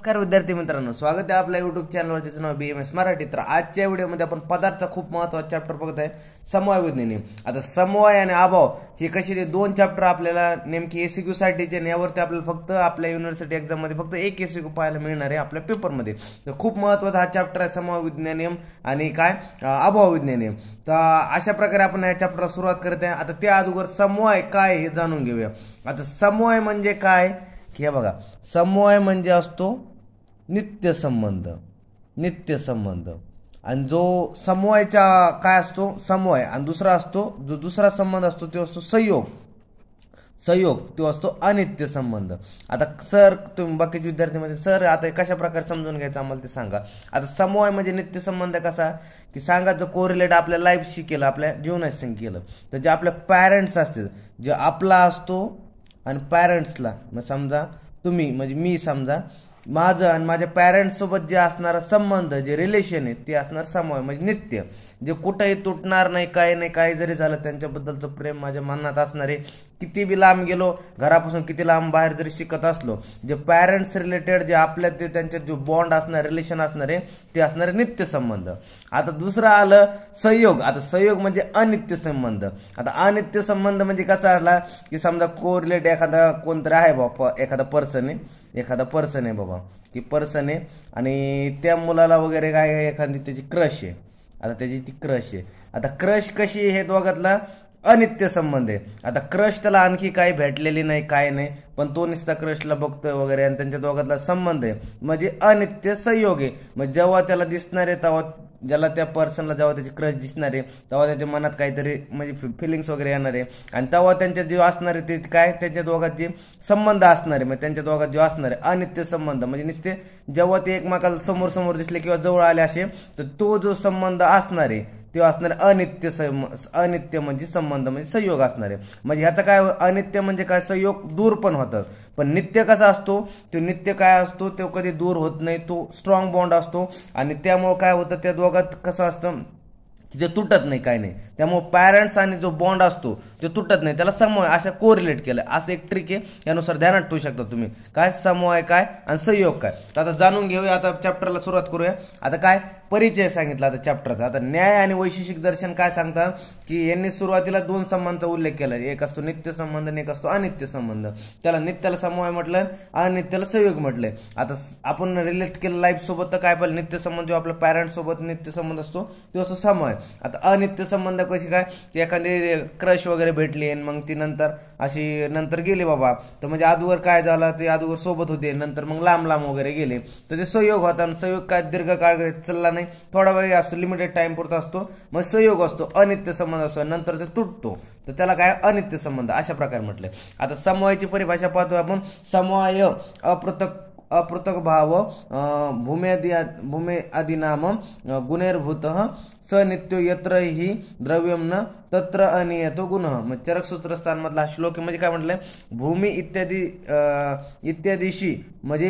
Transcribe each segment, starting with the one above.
नमस्कार विद्यार्थी मित्रांनो, स्वागत आहे आपल्या युट्यूब चॅनलवर, ज्याचं नाव BMS मराठी. तर आजच्या व्हिडिओमध्ये आपण पदार्थाचा खूप महत्त्वाचा चॅप्टर बघत आहे, समवाय विज्ञानी. आता समवाय आणि अभाव हे कसे ते दोन चॅप्टर आपल्याला नेमकी एसीक्यू साठीचे, यावरती आपल्याला फक्त आपल्या युनिव्हर्सिटी एक्झाम मध्ये फक्त एक एसीक्यू पाहायला मिळणार आहे आपल्या पेपरमध्ये. तर खूप महत्त्वाचा हा चॅप्टर आहे, समवाय विज्ञानियम आणि काय अभाव विज्ञानियम. तर अशा प्रकारे आपण या चॅप्टरला सुरुवात करत आहे. आता त्या अगोदर समवाय काय हे जाणून घेऊया. आता समवाय म्हणजे काय की हे बघा, समवाय म्हणजे असतो नित्य संबंध. आणि जो समवायचा काय असतो समवाय, आणि दुसरा असतो जो दुसरा संबंध असतो तो असतो संयोग तो असतो अनित्य संबंध. आता सर तुम्ही बाकीचे विद्यार्थ्यांमध्ये सर आता कशा प्रकारे समजून घ्यायचं आम्हाला ते सांगा. आता समवाय म्हणजे नित्य संबंध कसा की सांगा, जर कोरिलेट आपल्या लाईफशी केलं, आपल्या जीवनाशी केलं, तर जे आपल्या पॅरेंट्स असतील, जे आपला असतो आणि पॅरेंट्सला, मग समजा तुम्ही म्हणजे मी, समजा माझं आणि माझ्या पॅरेंट्स सोबत जे असणारा संबंध, जे रिलेशन आहे ते असणार समवाय म्हणजे नित्य, जे कुठेही तुटणार नाही, काही नाही, काही जरी झालं त्यांच्याबद्दलचं प्रेम माझ्या मनात असणार आहे. किती बी लांब गेलो घरापासून, किती लांब बाहेर जरी शिकत असलो, जे पॅरेंट्स रिलेटेड जे आपल्या ते त्यांच्यात जो बॉन्ड असणार, रिलेशन असणार आहे ते असणारे नित्य संबंध. आता दुसरं आलं संयोग. आता संयोग म्हणजे अनित्य संबंध. आता अनित्य संबंध म्हणजे कसा आला की समजा कोरिलेट एखादा कोणतरी आहे बाबा, एखादा पर्सन आहे बाबा, की पर्सन आहे आणि त्या मुलाला वगैरे काय एखादी त्याची क्रश आहे. आता त्याची ती क्रश आहे. आता क्रश कशी हे दोघातला अनित्य संबंध आहे. आता क्रश त्याला आणखी काही भेटलेली नाही, काय नाही, पण तो नुसता क्रशला बघतोय वगैरे आणि त्यांच्या दोघातला संबंध आहे म्हणजे अनित्य संयोग आहे. मग जेव्हा त्याला दिसणार आहे, तेव्हा ज्याला त्या पर्सनला जेव्हा त्याची क्रश दिसणार आहे, तेव्हा त्याच्या मनात काहीतरी म्हणजे फिलिंग्स वगैरे येणार आहे, आणि तेव्हा त्यांच्यात जे असणार आहे ते काय, त्यांच्या दोघात जे संबंध असणार आहे, मग त्यांच्या दोघात जे असणार आहे अनित्य संबंध म्हणजे नुसते जेव्हा ते एकमेकाला समोर दिसले किंवा जवळ आले असे, तर तो जो संबंध असणार आहे ते असणार अनित्य म्हणजे संबंध म्हणजे संयोग असणार आहे. म्हणजे ह्याचा काय अनित्य म्हणजे काय, संयोग दूर पण होतात, पण नित्य कसा असतो, तो नित्य काय असतो, तो कधी दूर होत नाही, तो स्ट्रॉंग बॉन्ड असतो. आणि त्यामुळे काय होतं, त्या दोघात कसं असतं ते तुटत नाही, काय नाही. त्यामुळे पॅरेंट्स आणि जो बॉन्ड असतो तो तुटत नाही, त्याला समवाय अशा कोरिलेट केलं. असं एक ट्रिक आहे, यानुसार ध्यानात ठेवू शकता तुम्ही काय समवाय काय आणि संयोग काय. तर आता जाणून घेऊया, आता चॅप्टरला सुरुवात करूया. आता काय परिचय सांगितला आता चॅप्टरचा. आता न्याय आणि वैशेषिक दर्शन काय सांगतात की यांनी सुरुवातीला दोन संबंधांचा उल्लेख केला, एक असतो नित्य संबंध आणि एक असतो अनित्य संबंध. त्याला नित्याला समवाय म्हटलं, अनित्याला संयोग म्हटलंय. आता आपण रिलेट केलं लाईफ सोबत, तर काय पाहिजे नित्य संबंध जो आपल्या पॅरेंट्स सोबत नित्य संबंध असतो तो असतो समवाय. आता अनित्य संबंध कशी काय की एखादी क्रश वगैरे भेटली आणि मग ती नंतर गेली बाबा, तर म्हणजे अगोदर काय झालं, ते अगोदर सोबत होते, नंतर मग लांब वगैरे गेले, तर ते संयोग होता. आणि संयोग काय दीर्घकाळ चालला नाही, थोडा वेळ असतो, लिमिटेड टाइम पुरता असतो, मग संयोग असतो, अनित्य संबंध असतो, नंतर ते तुटतो, तर त्याला काय अनित्य संबंध अशा प्रकारे म्हटलंय. आता समवायाची परिभाषा पाहतो आपण. समवाय अपृथक भाव भूमे आदिनाम गुणैर्भूत सनित्यो यत्र हि द्रव्यम न तत्र अनियतो गुण. मग चरक सूत्रस्थान मधला श्लोक म्हणजे काय म्हटलंय, भूमी इत्यादीशी म्हणजे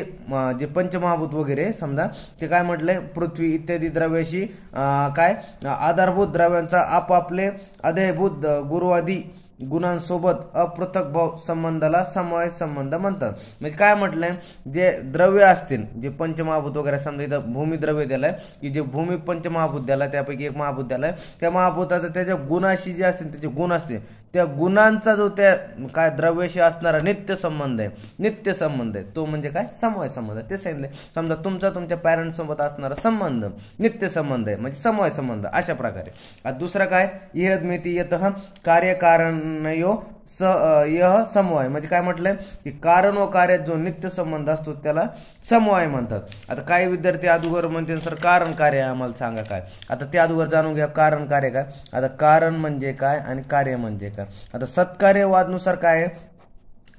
जे पंचमहाभूत वगैरे समजा ते काय म्हटलंय, पृथ्वी इत्यादी द्रव्याशी काय आधारभूत द्रव्यांचा आपापले अध्ययभूत गुरुवादी गुणांसोबत अपृथक भाव संबंधाला समवाय संबंध म्हणतात. म्हणजे काय म्हटलंय, जे द्रव्य असतील, जे पंचमहाभूत वगैरे, समजा इथं भूमी द्रव्य द्यालाय की जे भूमी पंचमहाभूत द्यालाय, त्यापैकी एक महाभूत द्यालाय, त्या महाभूताचं त्याच्या गुणाशी जे असतील, त्याचे गुण असतील, त्या गुणांचा जो त्या काय द्रव्याशी असणारा नित्य संबंध आहे तो म्हणजे काय समवाय संबंध आहे. ते सांगितले. समजा तुमच्या पॅरेंट्स सोबत असणारा संबंध नित्य संबंध आहे म्हणजे समवाय संबंध अशा प्रकारे. आता दुसरा काय इहद्मेती यतः कार्यकारणयो यह समवाय म्हणजे काय म्हटलंय की कारण व कार्यात जो नित्य संबंध असतो त्याला समवाय म्हणतात. आता काही विद्यार्थी अगोदर म्हणते सर कारण कार्य आम्हाला सांगा काय. आता ते अगोदर जाणून घ्या कारण कार्य काय. आता कारण म्हणजे काय आणि कार्य म्हणजे काय. आता सत्कार्यवादनुसार काय आहे,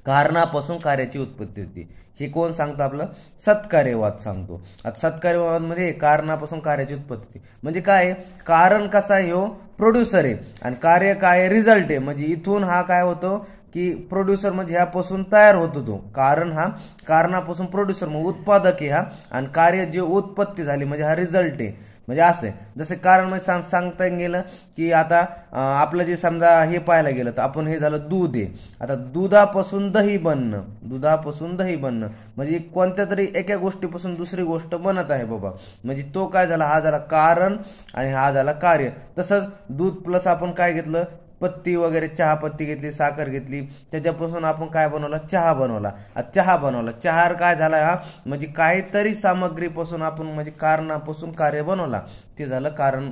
कारणापासून कार्याची उत्पत्ती होती. हे कोण सांगतो, आपलं सत्कार्यवाद सांगतो. आता सत्कार्यवाद मध्ये कारणापासून कार्याची उत्पत्ती म्हणजे काय, कारण कसा आहे हो प्रोड्युसर आहे आणि कार्य काय रिझल्ट आहे. म्हणजे इथून हा काय होतो की प्रोड्युसर म्हणजे ह्यापासून तयार होतो तो कारण, हा कारणापासून प्रोड्युसर मग उत्पादक आहे हा, आणि कार्य जे उत्पत्ती झाली म्हणजे हा रिझल्ट आहे. म्हणजे असं आहे. जसे कारण म्हणजे सांगता गेलं की आता आपलं जे समजा हे पाहायला गेलं तर आपण हे झालं दूध आहे. आता दुधापासून दही बनणं, दुधापासून दही बनणं म्हणजे कोणत्या तरी एका गोष्टीपासून दुसरी गोष्ट बनत आहे बाबा. म्हणजे तो काय झाला, हा झाला कारण आणि हा झाला कार्य. तसंच दूध प्लस आपण काय घेतलं, पत्ती वगैरे, चहा पत्ती घेतली, साखर घेतली, त्याच्यापासून आपण काय बनवला, चहा बनवला. चहा बनवला, चहा काय झाला हा, म्हणजे काहीतरी सामग्रीपासून आपण म्हणजे कारणापासून कार्य बनवला, ते झालं कारण.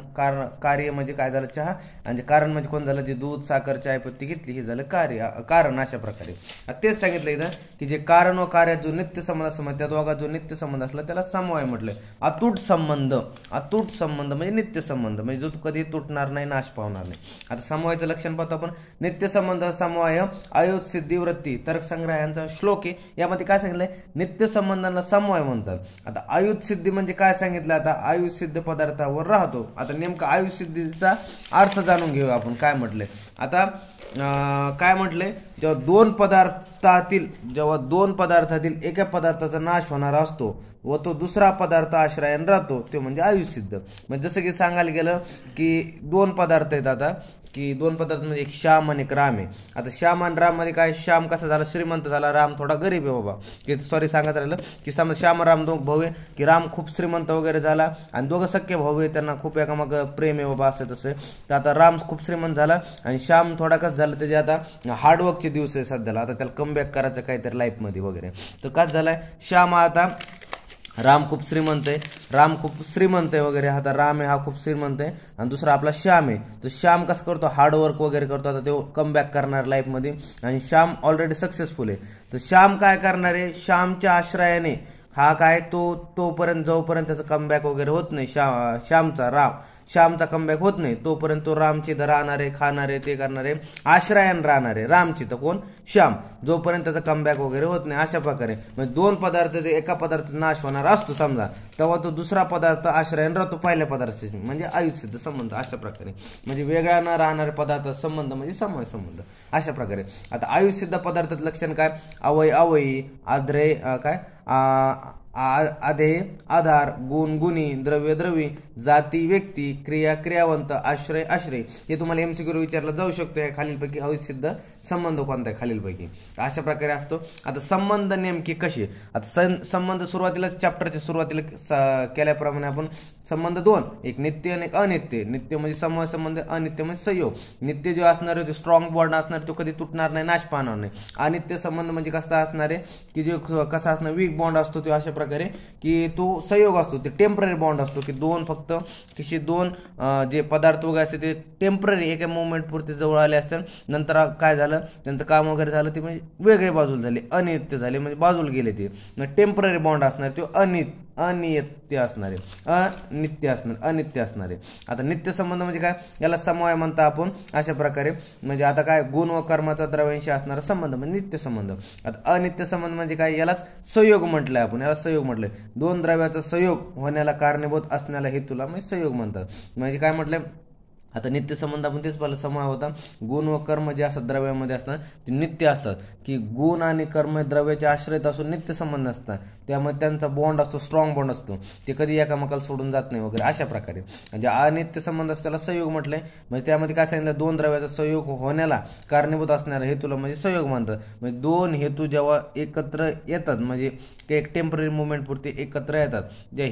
कार्य म्हणजे काय झालं, चहा. आणि कारण म्हणजे कोण झालं, जे दूध, साखर, चायपत्ती घेतली, हे झालं कार्य, कारण. अशा प्रकारे तेच सांगितलं इथं की जे कारण व कार्यात जो नित्य संबंध असतो, त्या दोघात जो नित्य संबंध असला त्याला समवाय म्हटलंय. अतूट संबंध, अतूट संबंध म्हणजे नित्य संबंध, म्हणजे जो कधी तुटणार नाही, नाश पावणार नाही. आता समवायचं लक्षण पाहतो आपण. नित्य संबंध, समवाय, आयुध, सिद्धी, वृत्ती, तर्कसंग्रह यांचा श्लोक आहे. यामध्ये काय सांगितलंय, नित्य संबंधांना समवाय म्हणतात. आता आयुध सिद्धी म्हणजे काय सांगितलं, आता आयुष सिद्ध पदार्थावर राहतो. आता नेमका आयुष सिद्धीचा अर्थ जाणून घेऊया आपण. काय म्हटलंय आता, काय म्हटलंय, जेव्हा दोन पदार्थातील एका पदार्थाचा नाश होणार असतो व तो दुसरा पदार्थ आश्रयाने राहतो, ते म्हणजे आयुष सिद्ध. म्हणजे जसं की सांगायला गेलं की दोन पदार्थ आहेत, आता की दोन पदार्थ म्हणजे एक श्याम आणि एक राम आहे. आता श्याम आणि राम मध्ये काय, श्याम कसा झाला, श्रीमंत झाला, राम थोडा गरीब आहे बाबा. की सॉरी सांगायचं राहिलं की समजा श्याम राम दोन भाऊ आहे, की राम खूप श्रीमंत वगैरे झाला आणि दोघं सख्खे भाऊ आहे, त्यांना खूप एकामाग प्रेम आहे बाबा, असं तसं. तर आता राम खूप श्रीमंत झाला आणि श्याम थोडा कसं झालं, त्याचे आता हार्डवर्कचे दिवस आहे सध्याला, आता त्याला कमबॅक करायचं काहीतरी लाईफ मध्ये वगैरे. तर कसं झालाय, श्याम आता, राम खूप श्रीमंत आहे वगैरे. आता राम आहे हा खूप श्रीमंत आहे आणि दुसरा आपला श्याम आहे. तर श्याम कसं करतो, हार्डवर्क वगैरे करतो, आता तो कमबॅक करणार लाईफ मध्ये. आणि श्याम ऑलरेडी सक्सेसफुल आहे. तर श्याम काय करणार आहे, श्यामच्या आश्रयाने हा काय, तोपर्यंत जोपर्यंत त्याचा कमबॅक वगैरे होत नाही, श्यामचा कमबॅक होत नाही तोपर्यंत तो रामची राहणार आहे, खाणार आहे, ते करणार आहे, आश्रयान राहणार आहे रामची, तर कोण, श्याम, जोपर्यंत त्याचा कमबॅक वगैरे होत नाही. अशा प्रकारे म्हणजे दोन पदार्थ, एका पदार्थ नाश होणार असतो समजा, तेव्हा तो दुसरा पदार्थ आश्रयान राहतो पहिल्या पदार्थाशी, म्हणजे आयुष्यसिद्ध संबंध. अशा प्रकारे म्हणजे वेगळा न राहणारे पदार्थ संबंध म्हणजे समवाय संबंध. अशा प्रकारे आता आयुष्यसिद्ध पदार्थात लक्षण काय, अवयी, आद्रे, काय आधेय, आधार, गुण, गुणी, द्रव्य, द्रवी, जाती, व्यक्ती, क्रिया, क्रियावंत, आश्रय, आश्रय. हे तुम्हाला एमसीक्यू विचारला जाऊ शकतो. खालीलपैकी आयुष्यसिद्ध संबंध कोणता आहे, खालीलपैकी. अशा प्रकारे असतो. आता संबंध नेमके कसे, आता संबंध सुरुवातीला चॅप्टरच्या सुरुवातीला केल्याप्रमाणे आपण संबंध दोन, एक नित्य आणि एक अनित्य. नित्य म्हणजे समवाय संबंध, अनित्य म्हणजे संयोग. नित्य जो असणार आहे, जो स्ट्रॉंग बॉन्ड असणार, तो कधी तुटणार नाही, नाश पाहणार नाही. अनित्य संबंध म्हणजे कसा असणार आहे, की जो कसा असणार, वीक बॉन्ड असतो तो, अशा प्रकारे की तो संयोग असतो, ते टेम्पररी बॉन्ड असतो, की दोन फक्त दोन जे पदार्थ वगैरे असते ते टेम्पररी एका मोमेंट पुरते जवळ आले असतात, नंतर काय झालं, त्यांचं काम वगैरे झालं, ते म्हणजे वेगळे बाजूला झाले, अनित्य झाले, म्हणजे बाजूला गेले. ते टेम्पररी बॉन्ड असणार, तो अनित्य असणारे, अनित्य असणारे. आता नित्य संबंध म्हणजे काय, याला समवाय म्हणता आपण. अशा प्रकारे म्हणजे आता काय, गुण व कर्माचा द्रव्यांशी असणारा संबंध म्हणजे नित्य संबंध. आता अनित्य संबंध म्हणजे काय, यालाच संयोग म्हटलंय आपण, याला संयोग म्हटलंय. दोन द्रव्याचा संयोग होण्याला कारणीभूत असण्याला हेतूला म्हणजे संयोग म्हणतात. म्हणजे काय म्हटलंय, आता नित्य संबंध आपण तेच पाहिलं, समवाय होता. गुण व कर्म जे असतात द्रव्यामध्ये असतात ते नित्य असतात, की गुण आणि कर्म द्रव्याच्या आश्रयत असून नित्य संबंध असतात, त्यामुळे त्यांचा बॉन्ड असतो, स्ट्रॉंग बॉन्ड असतो, ते कधी एकामेकाला सोडून जात नाही वगैरे. अशा प्रकारे म्हणजे अनित्य संबंध असतो, त्याला संयोग म्हटलंय. म्हणजे त्यामध्ये काय सांगितलं, दोन द्रव्याचा संयोग होण्याला कारणीभूत असणाऱ्या हेतूला म्हणजे संयोग म्हणतात. म्हणजे दोन हेतू जेव्हा एकत्र येतात, म्हणजे एक टेम्पररी मुवमेंट पुरते एकत्र येतात, ज्या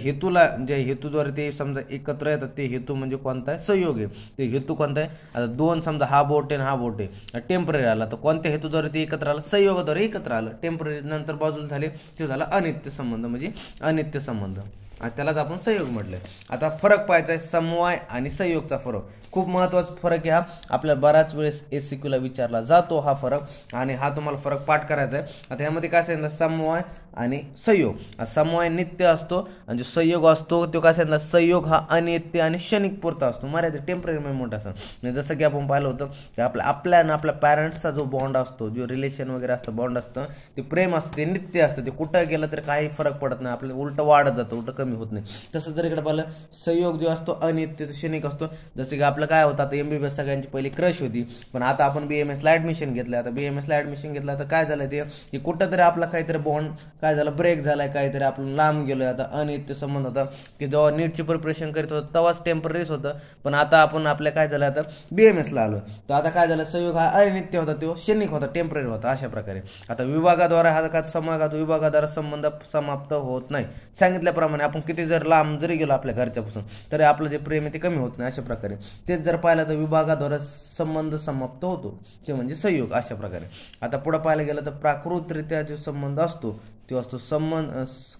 हेतूद्वारे ते समजा एकत्र येतात, ते हेतू म्हणजे कोणता आहे, संयोग आहे. ते हेतू कोणता आहे, आता दोन समजा हा बोट आहे हा बोट आहे, टेम्पररी आला, तर कोणत्या हेतूद्वारे ते एकत्र आलं, संयोगाद्वारे एकत्र आलं, टेम्पररी नंतर बाजूला झाले, ते झाला अनित्य संबंध म्हणजे अनित्य संबंध, आणि त्यालाच आपण संयोग म्हटलंय. आता फरक पाहायचा आहे, समवाय आणि संयोगचा फरक. खूप महत्वाचा फरक आहे हा, आपल्याला बऱ्याच वेळेस एससीक्यूला विचारला जातो हा फरक, आणि हा तुम्हाला फरक पाठ करायचा आहे. आता यामध्ये काय सांगितलं, समवाय आणि संयोग. समवाय नित्य असतो आणि जो संयोग असतो तो काय सांगितलं, संयोग हा अनित्य आणि क्षणिक पुरता असतो, मर्यादित टेम्पररी मोमेंट असतो. जसं की आपण पाहिलं होतं की आपल्या आणि आपल्या पॅरेंट्सचा जो बॉन्ड असतो, जो रिलेशन वगैरे असतं, बॉन्ड असतं, ते प्रेम असतं, ते नित्य असतं, ते कुठं गेलं तर काही फरक पडत नाही, आपल्याला उलट वाढत जातं, उलट कमी होत नाही. तसं जर इकडे पाहिलं, संयोग जो असतो अनित्य क्षणिक असतो. जसं की आपलं काय होतं, आता एमबीबीएस सगळ्यांची पहिली क्रश होती, पण आता आपण बीएमएस ला ऍडमिशन घेतलं. आता बीएमएस ला ऍडमिशन घेतलं तर काय झालं, ते कुठं तरी आपला काहीतरी बॉन्ड काय झालं, ब्रेक झालाय काहीतरी, आपण लांब गेलोय, आता अनित्य संबंध होता की जेव्हा नीटची प्रिपरेशन करीत होतं तेव्हाच टेम्पररीच होतं, पण आता आपण आपल्या काय झालं, आता BMS आलो. तर आता काय झालं, संयोग हा अनित्य होता, तो क्षणिक होता, टेम्पररी होता. अशा प्रकारे आता विभागाद्वारे हा का समूहात विभागाद्वारे संबंध समाप्त होत नाही. सांगितल्याप्रमाणे आपण किती जर लांब जरी गेलो आपल्या घरच्यापासून तरी आपलं जे प्रेम आहे ते कमी होत नाही. अशा प्रकारे तेच जर पाहिलं तर विभागाद्वारे संबंध समाप्त होतो, ते म्हणजे संयोग. अशा प्रकारे आता पुढे पाहायला गेलं तर प्राकृतरित्या जो संबंध असतो तो असतो संबंध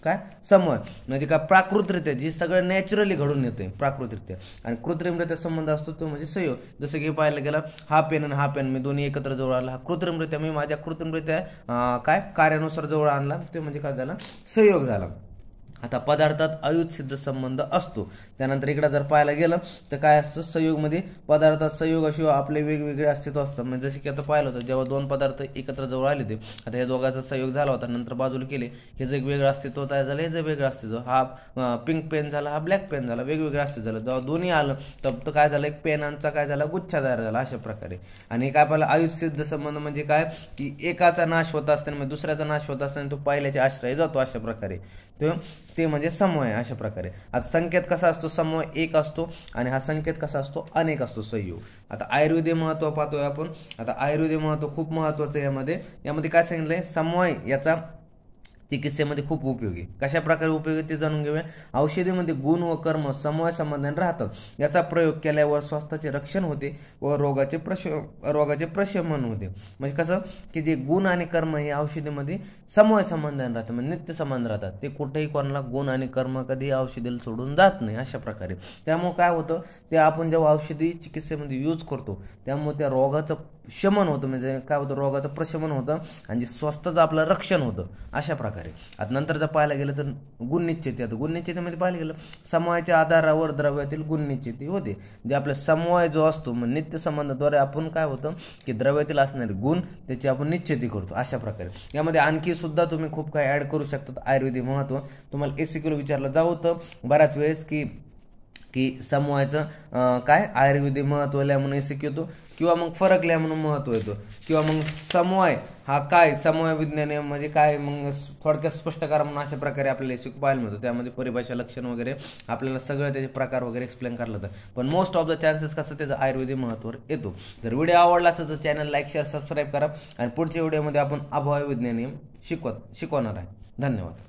काय समूह, म्हणजे काय प्राकृतरित्या जी सगळं नॅचरली घडून येते प्राकृतरित्या, आणि कृत्रिमरित्या संबंध असतो तो म्हणजे संयोग. जसं की पाहायला गेलं हा पेन आणि हा पेन मी दोन्ही एकत्र जवळ आला, हा कृत्रिमरित्या मी माझ्या कृत्रिमरित्या काय कार्यानुसार जवळ आणला, ते म्हणजे काय झाला, संयोग झाला. आता पदार्थात अयुतसिद्ध संबंध असतो. त्यानंतर इकडे जर पाहायला गेलं तर काय असतं, संयोगमध्ये पदार्थात संयोगाशिवाय आपले वेगवेगळे अस्तित्व असतं. म्हणजे जसे की आता पाहिलं होतं जेव्हा दोन पदार्थ एकत्र जवळ आले ते, आता हे दोघांचा संयोग झाला होता, नंतर बाजूला केले, हे जे वेगळं अस्तित्व तयार झालं, हे जे वेगळं अस्तित्व, हा पिंक पेन झाला, हा ब्लॅक पेन झाला, वेगवेगळं अस्तित्व झालं. जेव्हा दोन्ही आलं तर काय झालं, एक पेनांचा काय झाला, गुच्छा तयार झाला. अशा प्रकारे. आणि काय पाहिलं, आयुषसिद्ध संबंध म्हणजे काय की एकाचा नाश होत असताना म्हणजे दुसऱ्याचा नाश होत असताना तो पहिल्याच्या आश्रय जातो. अशा प्रकारे ते म्हणजे समूह आहे. अशा प्रकारे आता संकेत कसा असतो, समूह एक असतो आणि हा संकेत कसा असतो, अनेक असतो, संयोग. आता आयुर्वेदीय महत्व पाहतोय आपण. आता आयुर्वेदीय महत्व खूप महत्वाचं यामध्ये काय सांगितलंय, समूह याचा चिकित्सेमध्ये खूप उपयोगी. कशा प्रकारे उपयोगी ते जाणून घेऊया. औषधीमध्ये गुण व कर्म समूह संबंधाने राहतात. याचा प्रयोग केल्यावर स्वास्थ्याचे रक्षण होते व रोगाचे प्रशमन होते. म्हणजे कसं की जे गुण आणि कर्म हे औषधीमध्ये समूह संबंधाने राहतात, म्हणजे नित्य संबंध राहतात. ते कुठेही कोणाला गुण आणि कर्म कधी औषधीला सोडून जात नाही. अशा प्रकारे त्यामुळे काय होतं, ते आपण जेव्हा औषधी चिकित्सेमध्ये यूज करतो त्यामुळे त्या रोगाचं शमन होतं, म्हणजे काय होतं, रोगाचं प्रशमन होतं आणि जे स्वास्थ्याचं आपलं रक्षण होतं. अशा प्रकारे आता नंतर जर पाहायला गेलं तर गुणनिश्चिती. आता गुणनिश्चितीमध्ये पाहायला गेलं समूहाच्या आधारावर द्रव्यातील गुणनिश्चिती होते. जे आपला समूह जो असतो मग नित्य संबंधाद्वारे आपण काय होतं की द्रव्यातील असणारे गुण त्याची आपण निश्चिती करतो. अशा प्रकारे यामध्ये आणखी सुद्धा तुम्ही खूप काही ऍड करू शकता. आयुर्वेदिक महत्व तुम्हाला एसीक्यू विचारलं जाऊ होतं बऱ्याच वेळेस की समूहाचं काय आयुर्वेदिक महत्व लिहा म्हणून एसीक्यू येतो, किंवा मग फरक लिहा म्हणून महत्व येतो, किंवा मग समूह हा काय, समूह विज्ञान म्हणजे काय, मग थोडक्यात स्पष्ट करा म्हणून अशा प्रकारे आपल्याला एसीक्यू पाहायला मिळतो. त्यामध्ये परिभाषा, लक्षण वगैरे आपल्याला सगळं त्याचे प्रकार वगैरे एक्सप्लेन करलं जातं. पण मोस्ट ऑफ द चान्सेस कसं त्याचं आयुर्वेदिक महत्व येतो. जर व्हिडिओ आवडला असेल तर चॅनल लाईक, शेअर, सबस्क्राईब करा. आणि पुढच्या व्हिडिओमध्ये आपण आबहावा विज्ञान शिकवणार आहे. धन्यवाद.